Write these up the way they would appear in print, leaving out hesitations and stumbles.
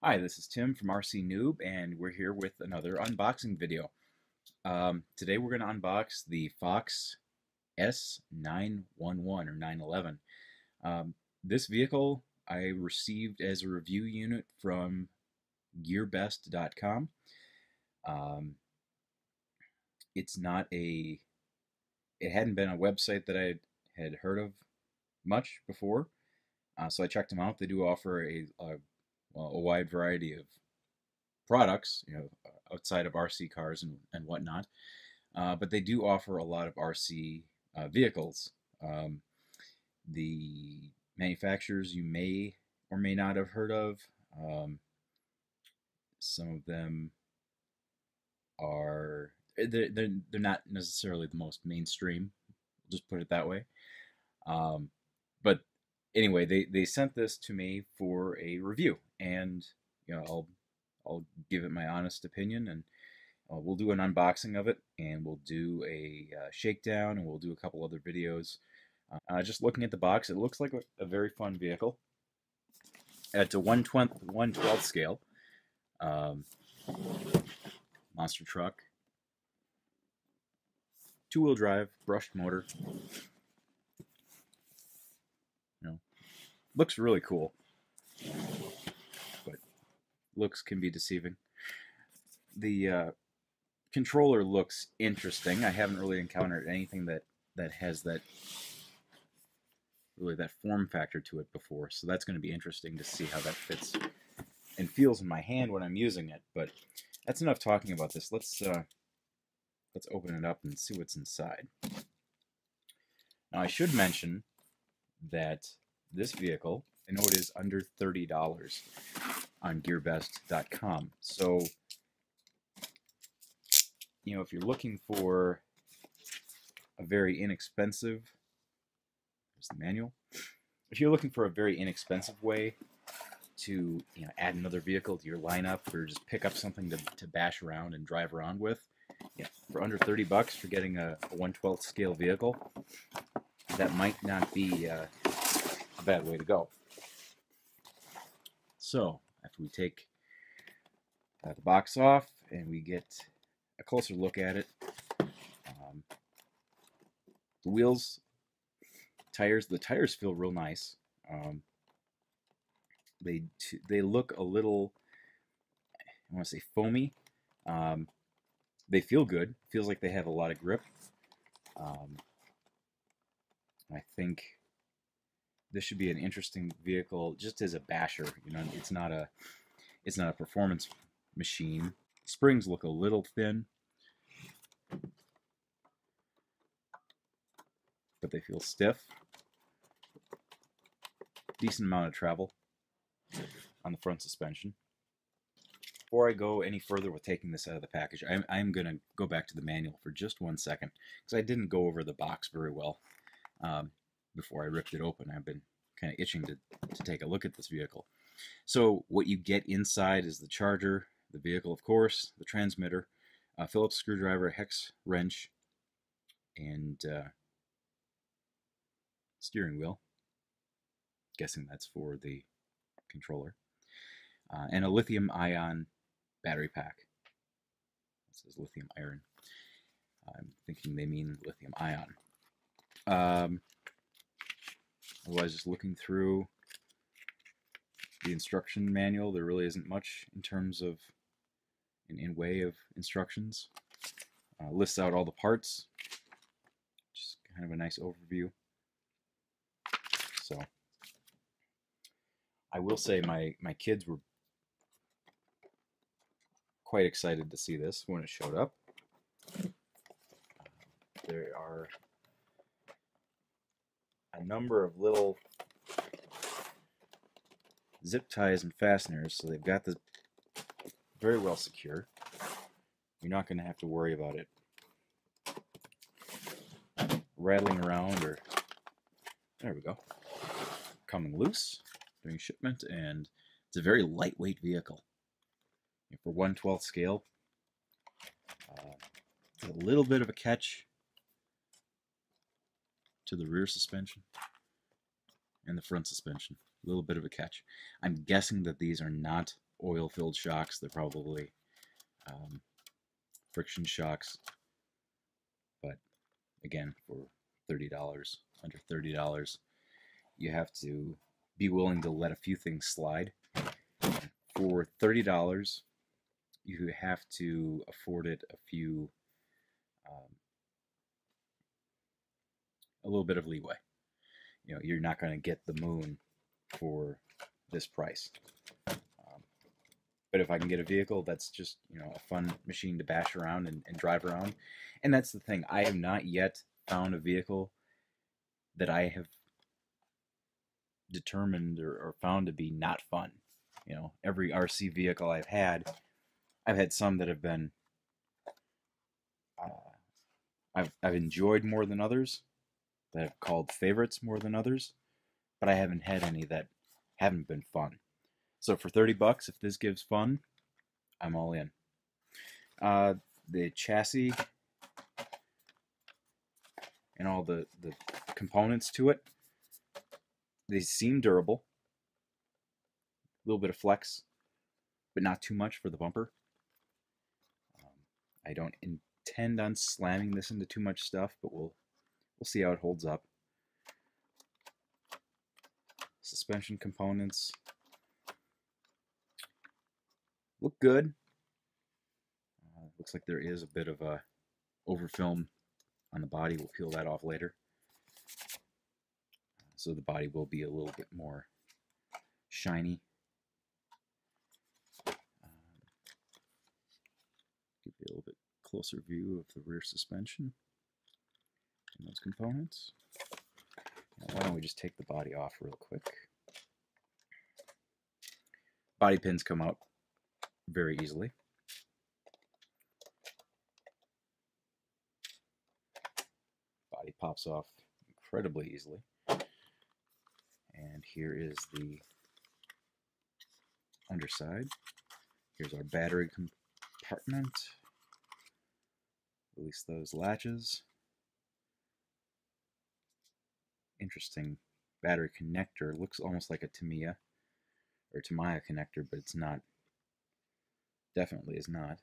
Hi, this is Tim from RCNewb, and we're here with another unboxing video. Today we're going to unbox the Foxx S911 or 911. This vehicle I received as a review unit from GearBest.com. It's not a, it hadn't been a website that I had heard of much before, so I checked them out. They do offer a wide variety of products, outside of RC cars and whatnot. But they do offer a lot of RC vehicles. The manufacturers you may or may not have heard of. Some of them are they're not necessarily the most mainstream. We'll just put it that way. But anyway, they sent this to me for a review, and I'll give it my honest opinion, and we'll do an unboxing of it, and we'll do a shakedown, and we'll do a couple other videos. Just looking at the box, it looks like a very fun vehicle. It's a 1/12 scale. Monster truck. Two-wheel drive, brushed motor. Looks really cool, but looks can be deceiving. The controller looks interesting. I haven't really encountered anything that has that form factor to it before, so that's going to be interesting to see how that fits and feels in my hand when I'm using it. But that's enough talking about this. Let's open it up and see what's inside. Now, I should mention that this vehicle, I know it is under $30 on GearBest.com. So, if you're looking for a very inexpensive, there's the manual. If you're looking for a very inexpensive way to add another vehicle to your lineup, or just pick up something to bash around and drive around with, for under 30 bucks for getting a 1/12 scale vehicle, that might not be a bad way to go. So after we take the box off and we get a closer look at it, the wheels, the tires feel real nice. They look a little, I want to say, foamy. They feel good. Feels like they have a lot of grip. I think this should be an interesting vehicle just as a basher. It's not a performance machine. Springs look a little thin, but they feel stiff. Decent amount of travel on the front suspension. Before I go any further with taking this out of the package, I'm going to go back to the manual for just 1 second, because I didn't go over the box very well before I ripped it open. I've been kind of itching to take a look at this vehicle. So what you get inside is the charger, the vehicle, of course, the transmitter, a Phillips screwdriver, a hex wrench, and steering wheel. Guessing that's for the controller. And a lithium-ion battery pack. It says lithium iron. I'm thinking they mean lithium-ion. Otherwise, just looking through the instruction manual, there really isn't much in terms of in way of instructions. Lists out all the parts. Just kind of a nice overview. So I will say my kids were quite excited to see this when it showed up. There are a number of little zip ties and fasteners, so they've got this very well secure. You're not going to have to worry about it rattling around, or there we go, coming loose during shipment. And it's a very lightweight vehicle for 1/12 scale. A little bit of a catch to the rear suspension and the front suspension. A little bit of a catch. I'm guessing that these are not oil-filled shocks. They're probably friction shocks. But again, for $30, under $30, you have to be willing to let a few things slide. For $30, you have to afford it a little bit of leeway. You know, you're not going to get the moon for this price. But if I can get a vehicle that's just, you know, a fun machine to bash around and drive around, and that's the thing, I have not yet found a vehicle that I have determined or found to be not fun. You know, every RC vehicle I've had some that have been I've enjoyed more than others, that I've called favorites more than others, but I haven't had any that haven't been fun. So for $30, if this gives fun, I'm all in. The chassis and all the components to it, they seem durable. A little bit of flex, but not too much for the bumper. I don't intend on slamming this into too much stuff, but we'll see how it holds up. Suspension components look good. Looks like there is a bit of a overfilm on the body. We'll peel that off later. So the body will be a little bit more shiny. Give you a little bit closer view of the rear suspension and those components. Now, why don't we just take the body off real quick? Body pins come out very easily. Body pops off incredibly easily. And here is the underside. Here's our battery compartment. Release those latches. Interesting battery connector. Looks almost like a Tamiya or Tamiya connector, but it's not. Definitely is not.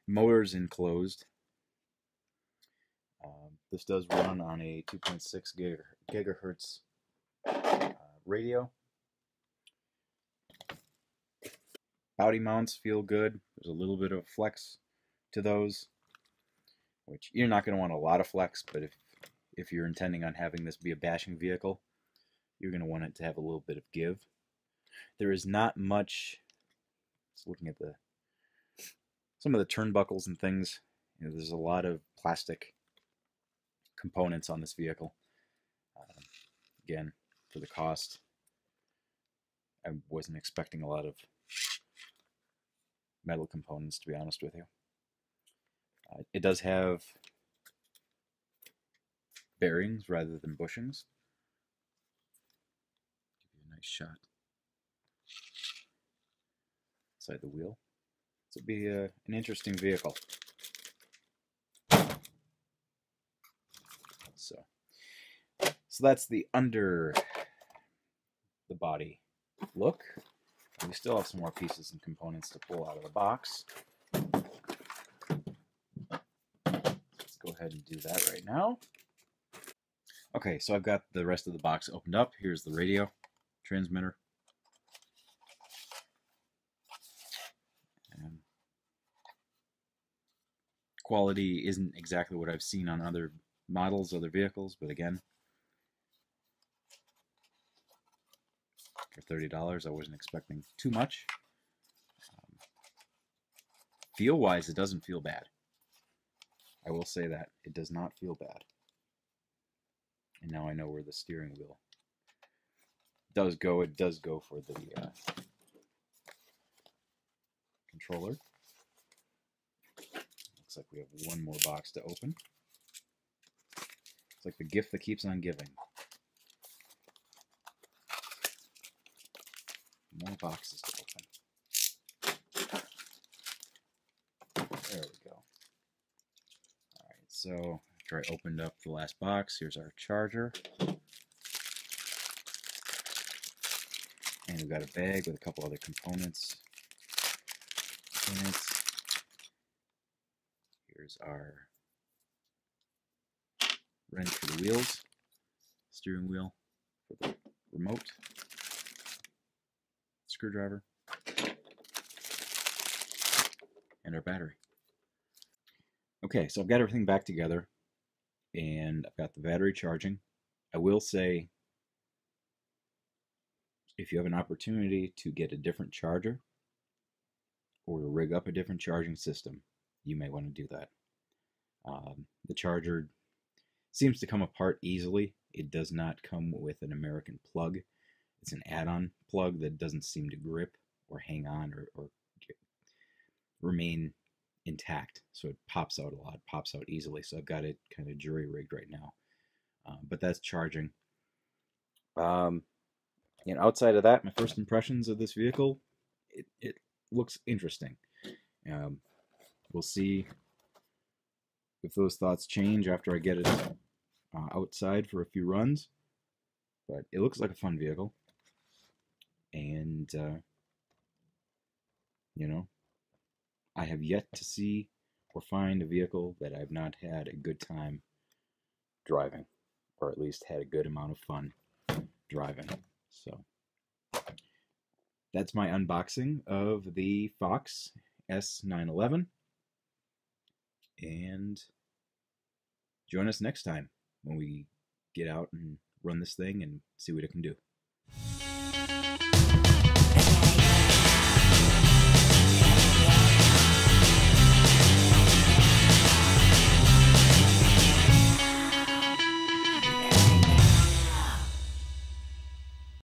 Motor's enclosed. This does run on a 2.6 gigahertz radio. Body mounts feel good. There's a little bit of flex to those, which you're not going to want a lot of flex, but if you're intending on having this be a bashing vehicle, you're going to want it to have a little bit of give. There is not much, just looking at some of the turnbuckles and things, you know, there's a lot of plastic components on this vehicle. Again, for the cost, I wasn't expecting a lot of metal components, to be honest with you. It does have bearings rather than bushings. Give you a nice shot inside the wheel. This will be an interesting vehicle. So that's the under the body look. We still have some more pieces and components to pull out of the box. Let's go ahead and do that right now. Okay, so I've got the rest of the box opened up. Here's the radio transmitter. And quality isn't exactly what I've seen on other models, other vehicles, but again, for $30, I wasn't expecting too much. Feel-wise, it doesn't feel bad. I will say that. It does not feel bad. And now I know where the steering wheel does go. It does go for the controller. Looks like we have one more box to open. It's like the gift that keeps on giving. More boxes to open. There we go. Alright, so after I opened up the last box, here's our charger. And we've got a bag with a couple other components. in it. Here's our wrench for the wheels, steering wheel for the remote, screwdriver, and our battery. Okay, so I've got everything back together, and I've got the battery charging. I will say, if you have an opportunity to get a different charger or to rig up a different charging system, you may want to do that. The charger seems to come apart easily. It does not come with an American plug. It's an add-on plug that doesn't seem to grip or hang on or remain intact. So it pops out a lot, pops out easily. So I've got it kind of jury-rigged right now. But that's charging. Outside of that, my first impressions of this vehicle, it looks interesting. We'll see if those thoughts change after I get it outside for a few runs. But it looks like a fun vehicle. And, I have yet to see or find a vehicle that I've not had a good time driving, or at least had a good amount of fun driving. So that's my unboxing of the Foxx S911. And join us next time when we get out and run this thing and see what it can do.